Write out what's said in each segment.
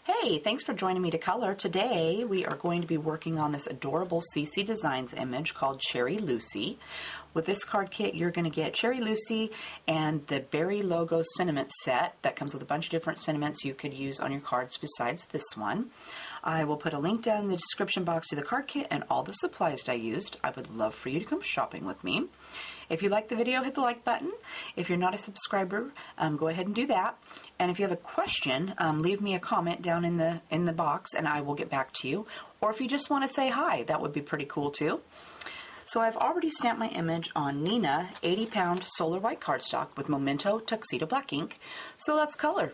Hey, thanks for joining me to color. Today we are going to be working on this adorable CC Designs image called Cherry Lucy. With this card kit you're going to get Cherry Lucy and the Berry Logo Sentiment set that comes with a bunch of different sentiments you could use on your cards besides this one. I will put a link down in the description box to the card kit and all the supplies I used. I would love for you to come shopping with me. If you like the video, hit the like button. If you're not a subscriber, go ahead and do that. And if you have a question, leave me a comment down in the box and I will get back to you. Or if you just want to say hi, that would be pretty cool too. So I've already stamped my image on Neenah 80-pound solar white cardstock with Memento Tuxedo black ink. So let's color.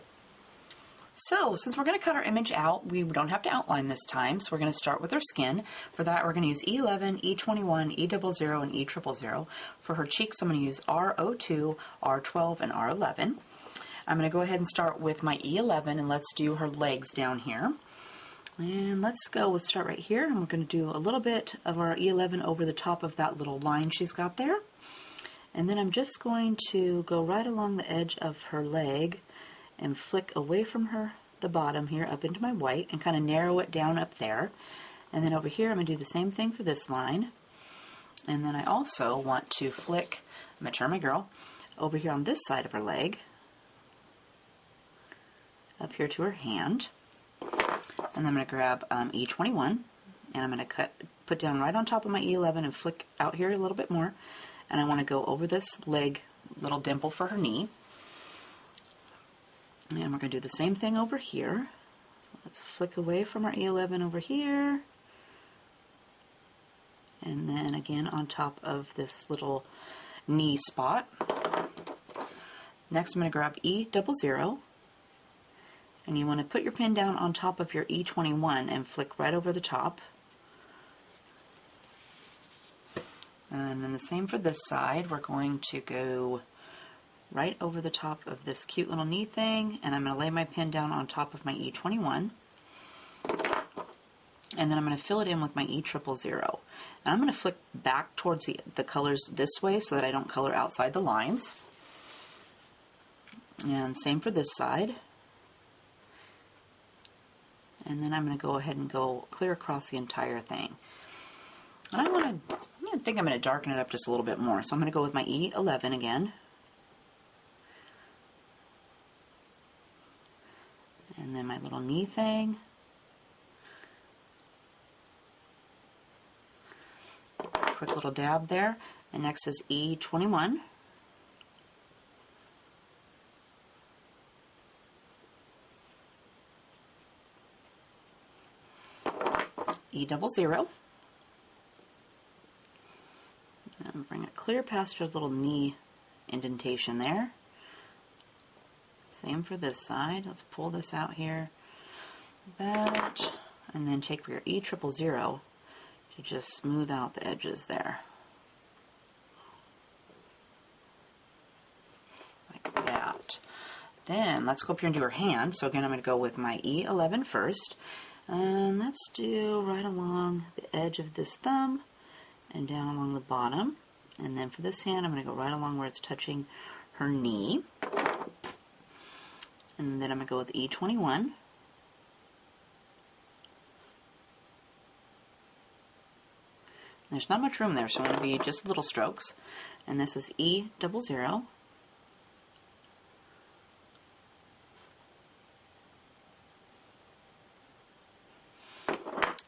So, since we're going to cut our image out, we don't have to outline this time, so we're going to start with her skin. For that, we're going to use E11, E21, E00, and E000. For her cheeks, I'm going to use R02, R12, and R11. I'm going to go ahead and start with my E11, and let's do her legs down here. And let's start right here, and we're going to do a little bit of our E11 over the top of that little line she's got there. And then I'm just going to go right along the edge of her leg and flick away from the bottom here up into my white and kind of narrow it down up there. And then over here I'm going to do the same thing for this line. And then I also want to flick, I'm going to turn my girl, over here on this side of her leg, up here to her hand. And then I'm going to grab E21 and I'm going to put down right on top of my E11 and flick out here a little bit more. And I want to go over this leg, little dimple for her knee. And we're going to do the same thing over here. So let's flick away from our E11 over here. And then again on top of this little knee spot. Next I'm going to grab E00. And you want to put your pin down on top of your E21 and flick right over the top. And then the same for this side. We're going to go right over the top of this cute little knee thing, and I'm going to lay my pin down on top of my E21, and then I'm going to fill it in with my E000. And I'm going to flick back towards the colors this way so that I don't color outside the lines. And same for this side. And then I'm going to go ahead and go clear across the entire thing. And I think I'm going to darken it up just a little bit more. So I'm going to go with my E11 again. And then my little knee thing. Quick little dab there. And next is E21. E00. And bring it clear past your little knee indentation there. Same for this side. Let's pull this out here. That, and then take your E000 to just smooth out the edges there. Like that. Then let's go up here and do her hand. So again, I'm going to go with my E11 first. And let's do right along the edge of this thumb and down along the bottom. And then for this hand, I'm going to go right along where it's touching her knee. And then I'm going to go with E21. There's not much room there, so I'm going to be just little strokes. And this is E00.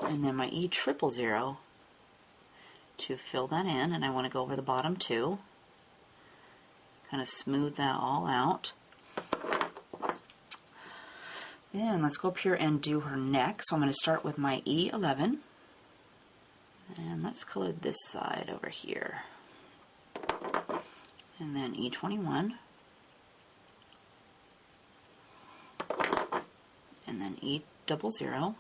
And then my E000 to fill that in, and I want to go over the bottom too. Kind of smooth that all out. Then let's go up here and do her neck. So I'm going to start with my E11. And let's color this side over here. And then E21. and then E double zero.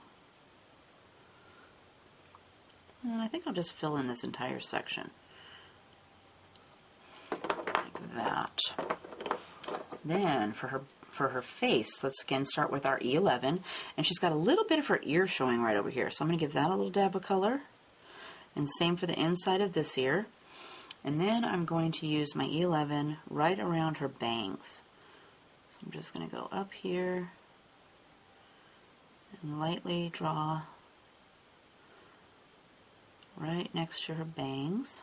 And I think I'll just fill in this entire section. Like that. Then for her face, let's again start with our E11. And she's got a little bit of her ear showing right over here. So I'm going to give that a little dab of color. And same for the inside of this ear. And then I'm going to use my E11 right around her bangs. So I'm just going to go up here and lightly draw right next to her bangs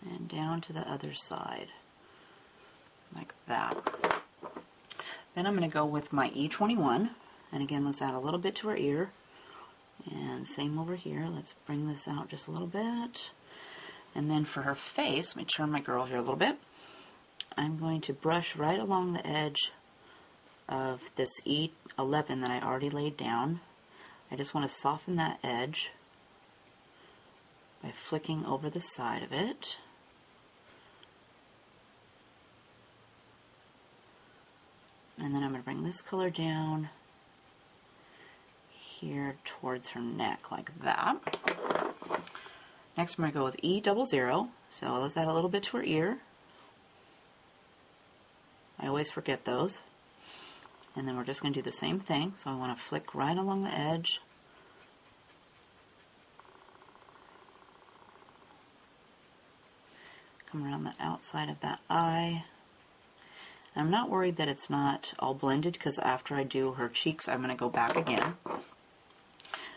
and down to the other side like that. Then I'm going to go with my E21, and again let's add a little bit to her ear, and same over here. Let's bring this out just a little bit. And then for her face, let me turn my girl here a little bit. I'm going to brush right along the edge of this E11 that I already laid down. I just want to soften that edge by flicking over the side of it. And then I'm going to bring this color down here towards her neck like that. Next I'm going to go with E double zero. So let's add a little bit to her ear. I always forget those. And then we're just going to do the same thing. So I want to flick right along the edge. Come around the outside of that eye. And I'm not worried that it's not all blended, because after I do her cheeks, I'm going to go back again.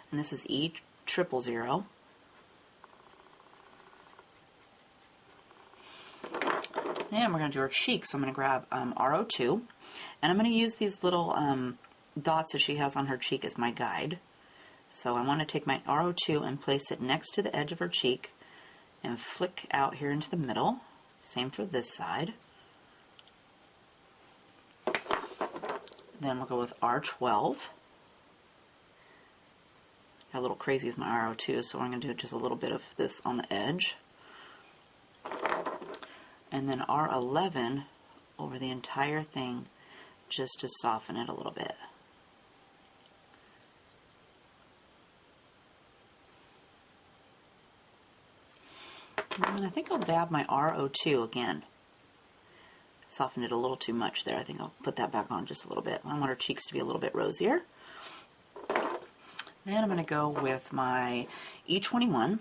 And this is E triple zero. Then we're going to do her cheeks. So I'm going to grab R02. And I'm going to use these little dots that she has on her cheek as my guide. So I want to take my R02 and place it next to the edge of her cheek and flick out here into the middle. Same for this side. Then we'll go with R12. Got a little crazy with my R02, so I'm going to do just a little bit of this on the edge. And then R11 over the entire thing, just to soften it a little bit. And I think I'll dab my R02 again. Softened it a little too much there. I think I'll put that back on just a little bit. I want her cheeks to be a little bit rosier. Then I'm going to go with my E21.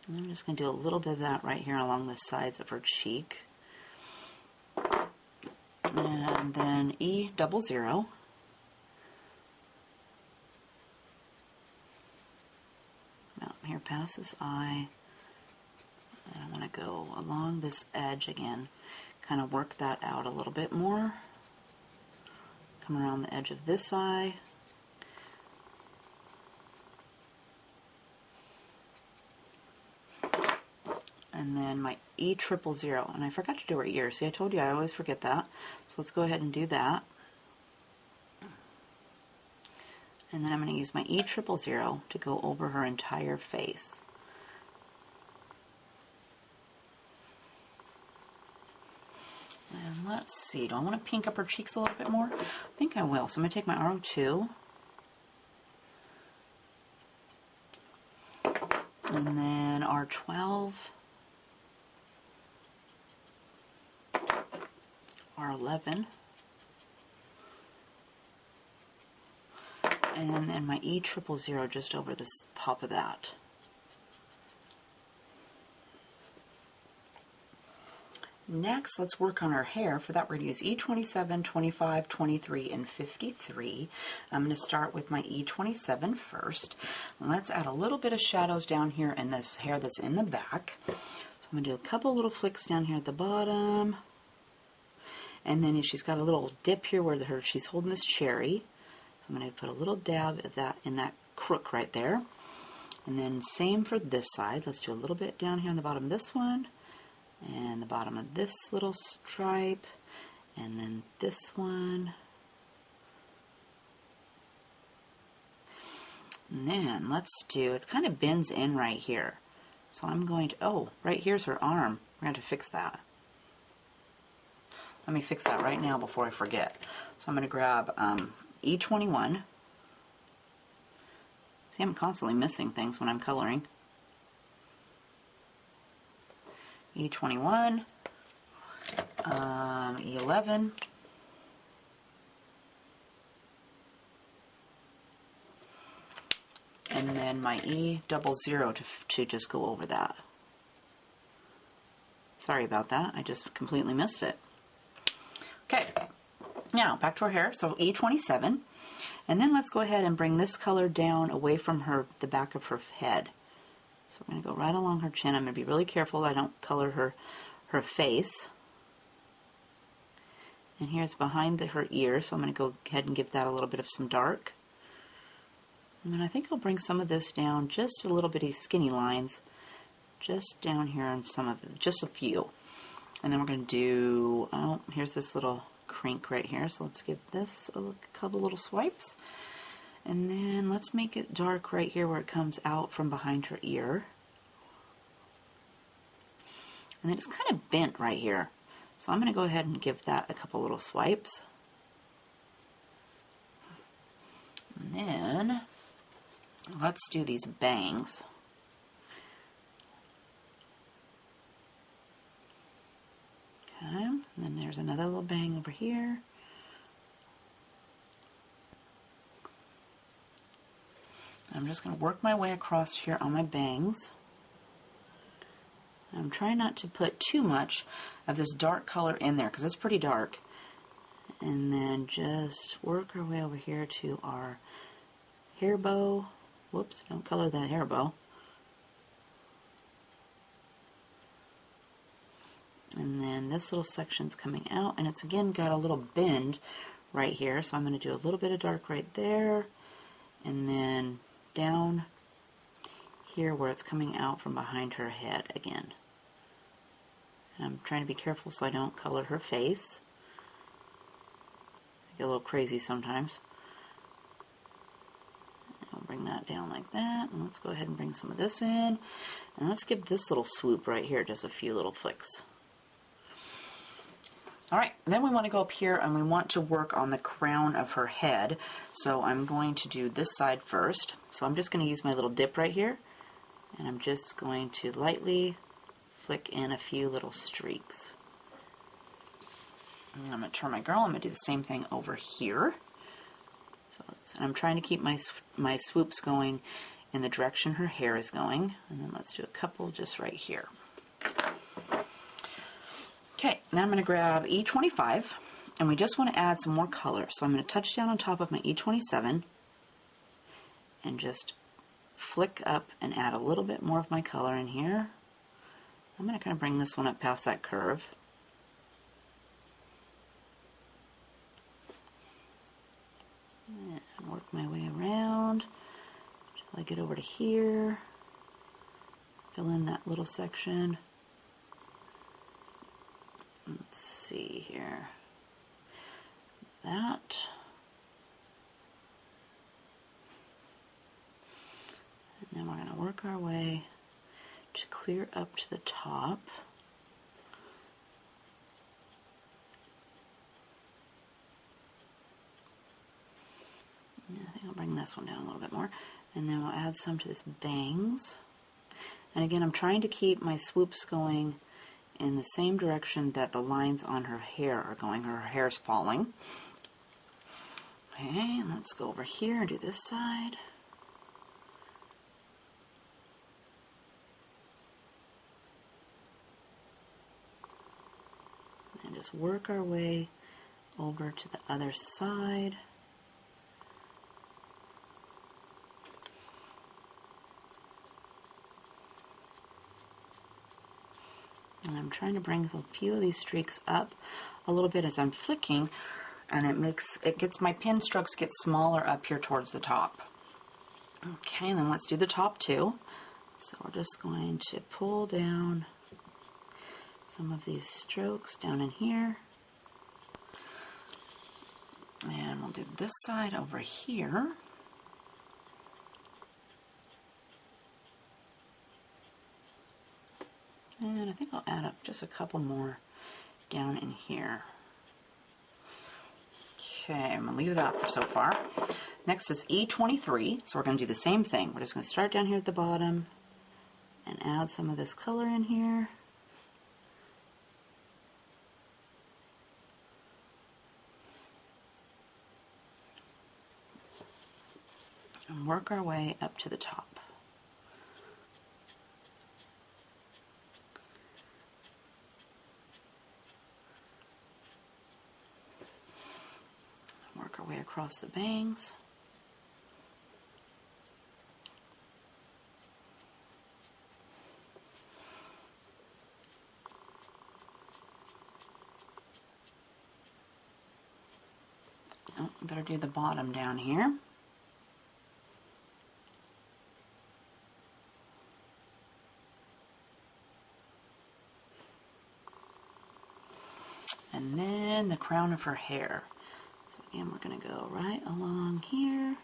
And I'm just going to do a little bit of that right here along the sides of her cheek. And then E double zero. Out here past this eye. And I want to go along this edge again. Kind of work that out a little bit more. Come around the edge of this eye. And then my E triple zero. And I forgot to do her ear. See, I told you I always forget that. So let's go ahead and do that. And then I'm going to use my E triple zero to go over her entire face. And let's see, do I want to pink up her cheeks a little bit more? I think I will. So I'm going to take my R02. And then R12. R11. And then my E triple zero just over the top of that. Next, let's work on our hair. For that, we're going to use E27, 25, 23, and 53. I'm going to start with my E27 first. Let's add a little bit of shadows down here in this hair that's in the back. So I'm going to do a couple little flicks down here at the bottom. And then she's got a little dip here where she's holding this cherry. So I'm going to put a little dab of that in that crook right there. And then same for this side. Let's do a little bit down here on the bottom of this one. And the bottom of this little stripe, and then this one. And then let's do, it kind of bends in right here. So I'm going to, oh, right here's her arm. We're going to fix that. Let me fix that right now before I forget. So I'm going to grab E21. See, I'm constantly missing things when I'm coloring. E21, E11, and then my E00 to just go over that. Sorry about that, I just completely missed it. Okay, now back to our hair, so E27, and then let's go ahead and bring this color down away from the back of her head. So we're going to go right along her chin. I'm going to be really careful I don't color her face. And here's behind her ear, so I'm going to go ahead and give that a little bit of some dark. And then I think I'll bring some of this down, just a little bitty skinny lines, just down here on some of it, just a few. And then we're going to do, oh, here's this little crink right here, so let's give this a couple little swipes. And then let's make it dark right here where it comes out from behind her ear. And then it's kind of bent right here. So I'm going to go ahead and give that a couple little swipes. And then let's do these bangs. Okay, and then there's another little bang over here. I'm just going to work my way across here on my bangs. I'm trying not to put too much of this dark color in there because it's pretty dark. And then just work our way over here to our hair bow. Whoops, don't color that hair bow. And then this little section's coming out, and it's again got a little bend right here, so I'm going to do a little bit of dark right there, and then down here where it's coming out from behind her head again. And I'm trying to be careful so I don't color her face. I get a little crazy sometimes. I'll bring that down like that, and let's go ahead and bring some of this in, and let's give this little swoop right here just a few little flicks. Alright, then we want to go up here and we want to work on the crown of her head. So I'm going to do this side first. So I'm just going to use my little dip right here, and I'm just going to lightly flick in a few little streaks. And I'm going to turn my girl. I'm going to do the same thing over here. So I'm trying to keep my swoops going in the direction her hair is going. And then let's do a couple just right here. Okay, now I'm going to grab E25, and we just want to add some more color. So I'm going to touch down on top of my E27 and just flick up and add a little bit more of my color in here. I'm going to kind of bring this one up past that curve. And work my way around until I get over to here. Fill in that little section. Let's see here. That. And then we're going to work our way to clear up to the top. I think I'll bring this one down a little bit more. And then we'll add some to this bangs. And again, I'm trying to keep my swoops going in the same direction that the lines on her hair are going. Her hair's falling. Okay, and let's go over here and do this side. And just work our way over to the other side. And I'm trying to bring a few of these streaks up a little bit as I'm flicking, and it gets my pin strokes get smaller up here towards the top. Okay, and then let's do the top too. So we're just going to pull down some of these strokes down in here. And we'll do this side over here. And I think I'll add up just a couple more down in here. Okay, I'm going to leave that for so far. Next is E23, so we're going to do the same thing. We're just going to start down here at the bottom and add some of this color in here. And work our way up to the top. Work our way across the bangs. Oh, better do the bottom down here. And then the crown of her hair. So again, we're going to go right along here.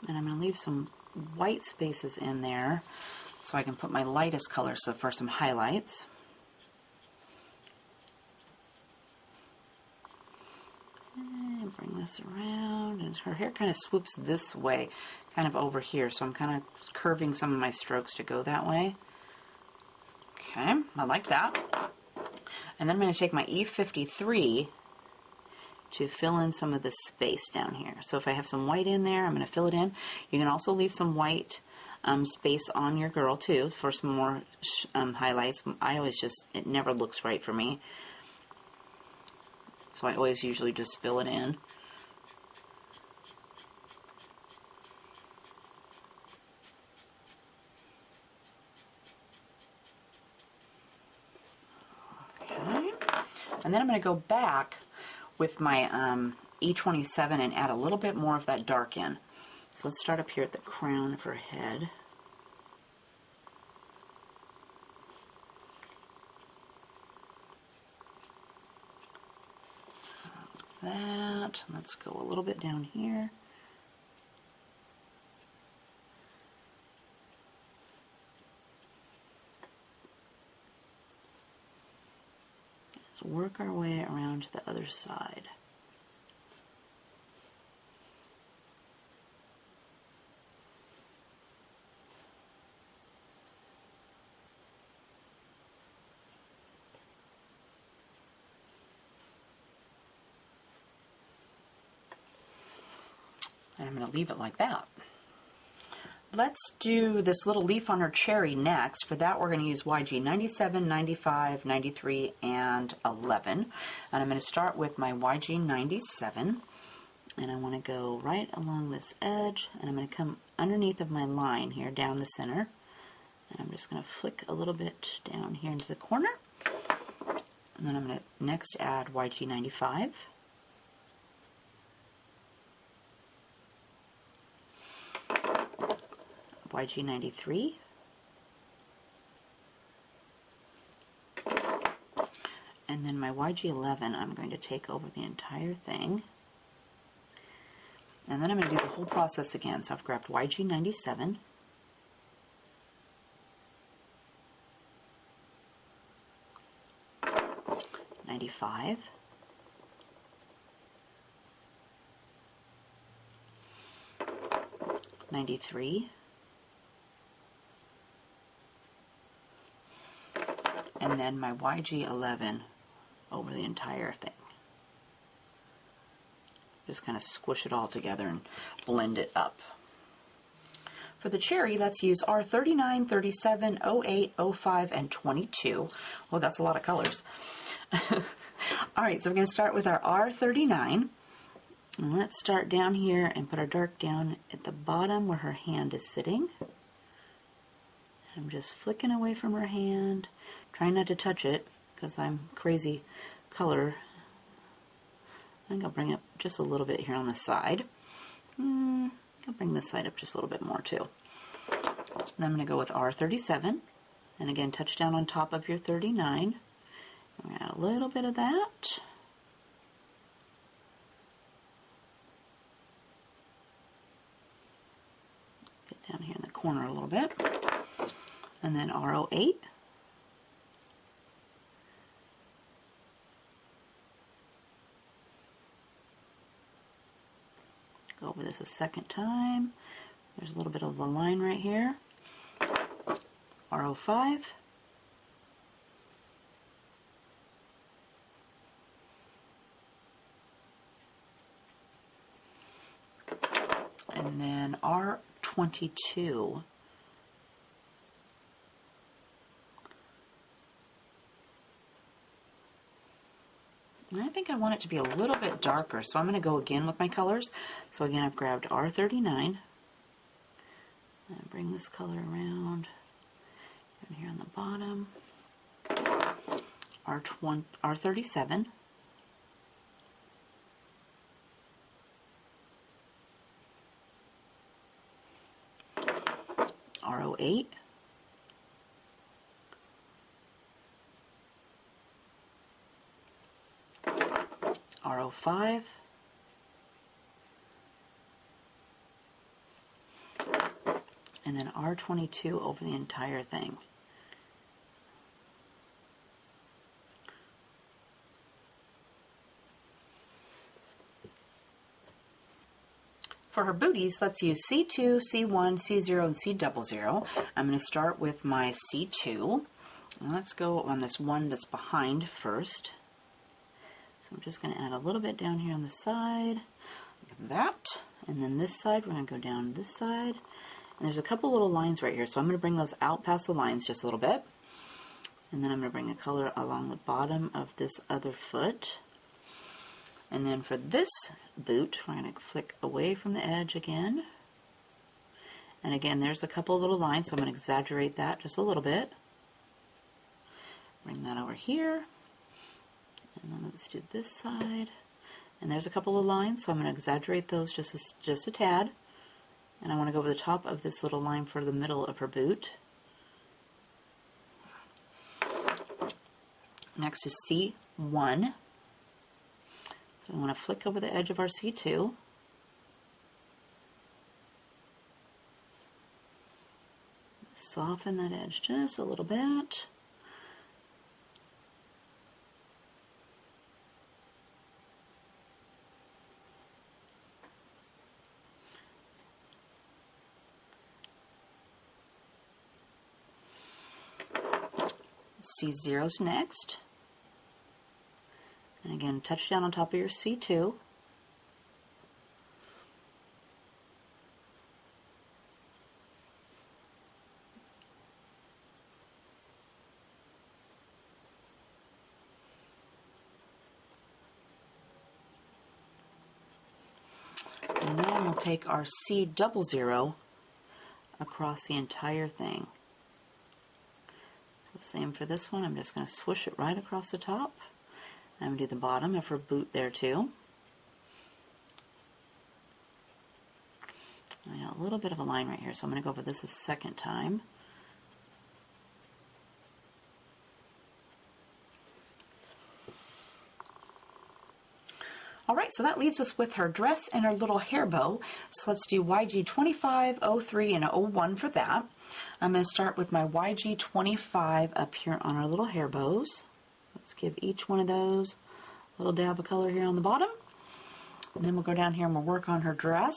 And I'm going to leave some white spaces in there so I can put my lightest color so for some highlights. And bring this around. And her hair kind of swoops this way, kind of over here. So I'm kind of curving some of my strokes to go that way. Okay, I like that. And then I'm going to take my E53 to fill in some of the space down here. So if I have some white in there, I'm going to fill it in. You can also leave some white space on your girl too for some more highlights. I always just, it never looks right for me. So I always usually just fill it in. And then I'm going to go back with my E27 and add a little bit more of that dark in. So let's start up here at the crown of her head. That. Let's go a little bit down here. Work our way around to the other side. And I'm going to leave it like that. Let's do this little leaf on her cherry next. For that, we're going to use YG 97, 95, 93, and 11. And I'm going to start with my YG 97. And I want to go right along this edge. And I'm going to come underneath of my line here, down the center. And I'm just going to flick a little bit down here into the corner. And then I'm going to next add YG 95. YG 93, and then my YG 11 I'm going to take over the entire thing, and then I'm going to do the whole process again. So I've grabbed YG 97, '95, '93, and then my YG 11 over the entire thing. Just kind of squish it all together and blend it up. For the cherry, let's use R39, 37, 08, 05, and 22. Well, that's a lot of colors. All right, so we're going to start with our R39. And let's start down here and put our dark down at the bottom where her hand is sitting. I'm just flicking away from her hand, trying not to touch it because I'm crazy color. I think I'll bring it just a little bit here on the side. I'll bring this side up just a little bit more too. And I'm going to go with R37, and again touch down on top of your 39. I'm going to add a little bit of that. Get down here in the corner a little bit. And then R08. go over this a second time. There's a little bit of a line right here. R05. And then R22. And I think I want it to be a little bit darker, so I'm going to go again with my colors. So again, I've grabbed R39. And bring this color around. And here on the bottom. R37. R08. R05. And then R22 over the entire thing. For her booties, let's use C2, C1, C0, and C00. I'm going to start with my C2. And let's go on this one that's behind first. So I'm just going to add a little bit down here on the side, like that. And then this side, we're going to go down this side. And there's a couple little lines right here, so I'm going to bring those out past the lines just a little bit. And then I'm going to bring a color along the bottom of this other foot. And then for this boot, we're going to flick away from the edge again. And again, there's a couple little lines, so I'm going to exaggerate that just a little bit. Bring that over here. And then let's do this side. And there's a couple of lines, so I'm going to exaggerate those just a tad. And I want to go over the top of this little line for the middle of her boot. Next is C1. So I want to flick over the edge of our C2. Soften that edge just a little bit. C0's next. And again, touch down on top of your C2. And then we'll take our C00 across the entire thing. So same for this one. I'm just going to swoosh it right across the top. I'm going to do the bottom of her boot there too. I got a little bit of a line right here, so I'm going to go over this a second time. Alright, so that leaves us with her dress and her little hair bow. So let's do YG 25, 03, and 01 for that. I'm going to start with my YG 25 up here on our little hair bows. Let's give each one of those a little dab of color here on the bottom. And then we'll go down here and we'll work on her dress.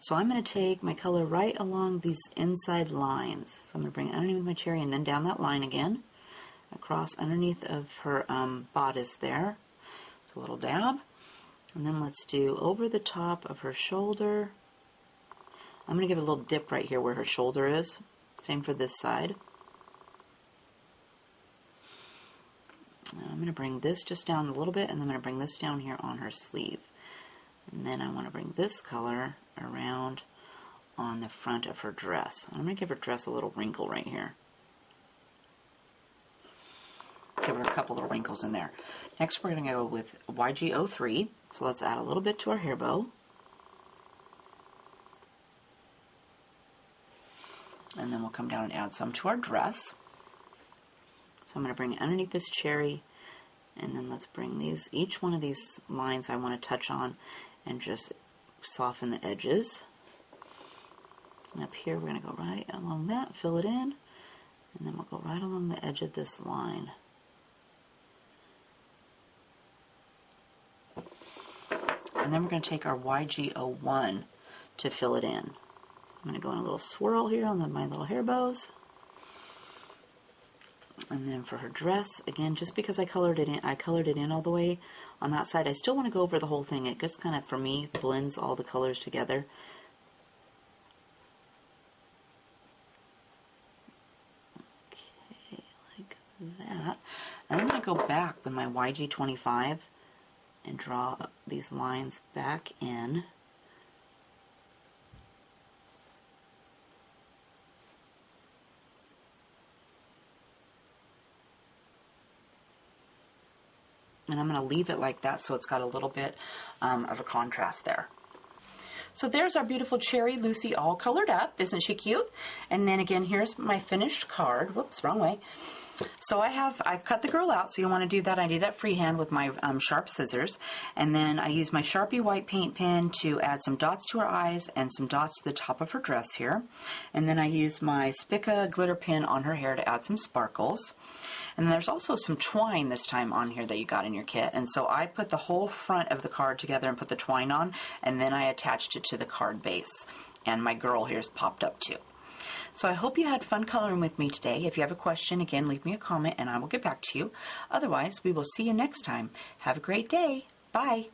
So I'm going to take my color right along these inside lines. So I'm going to bring it underneath my cherry and then down that line again. Across underneath of her bodice there. So a little dab. And then let's do over the top of her shoulder. I'm going to give a little dip right here where her shoulder is. Same for this side. I'm going to bring this just down a little bit, and then I'm going to bring this down here on her sleeve. And then I want to bring this color around on the front of her dress. I'm going to give her dress a little wrinkle right here. Give her a couple little wrinkles in there. Next we're going to go with YG03. So let's add a little bit to our hair bow. And then we'll come down and add some to our dress. So I'm going to bring it underneath this cherry, and then let's bring these, each one of these lines I want to touch on and just soften the edges. And up here we're going to go right along that, fill it in, and then we'll go right along the edge of this line. And then we're going to take our YG01 to fill it in. So I'm going to go in a little swirl here on my little hair bows. And then for her dress, again, just because I colored it in all the way on that side, I still want to go over the whole thing. It just kind of, for me, blends all the colors together. Okay, like that. And I'm going to go back with my YG25 and draw these lines back in. And I'm going to leave it like that so it's got a little bit of a contrast there. So there's our beautiful Cherry Lucy all colored up. Isn't she cute? And then again, here's my finished card. Whoops, wrong way. So I've cut the girl out, so you want to do that. I did that freehand with my sharp scissors. And then I used my Sharpie white paint pen to add some dots to her eyes and some dots to the top of her dress here. And then I used my Spica glitter pin on her hair to add some sparkles. And there's also some twine this time on here that you got in your kit. And so I put the whole front of the card together and put the twine on, and then I attached it to the card base. And my girl here's popped up too. So I hope you had fun coloring with me today. If you have a question, again, leave me a comment and I will get back to you. Otherwise, we will see you next time. Have a great day. Bye.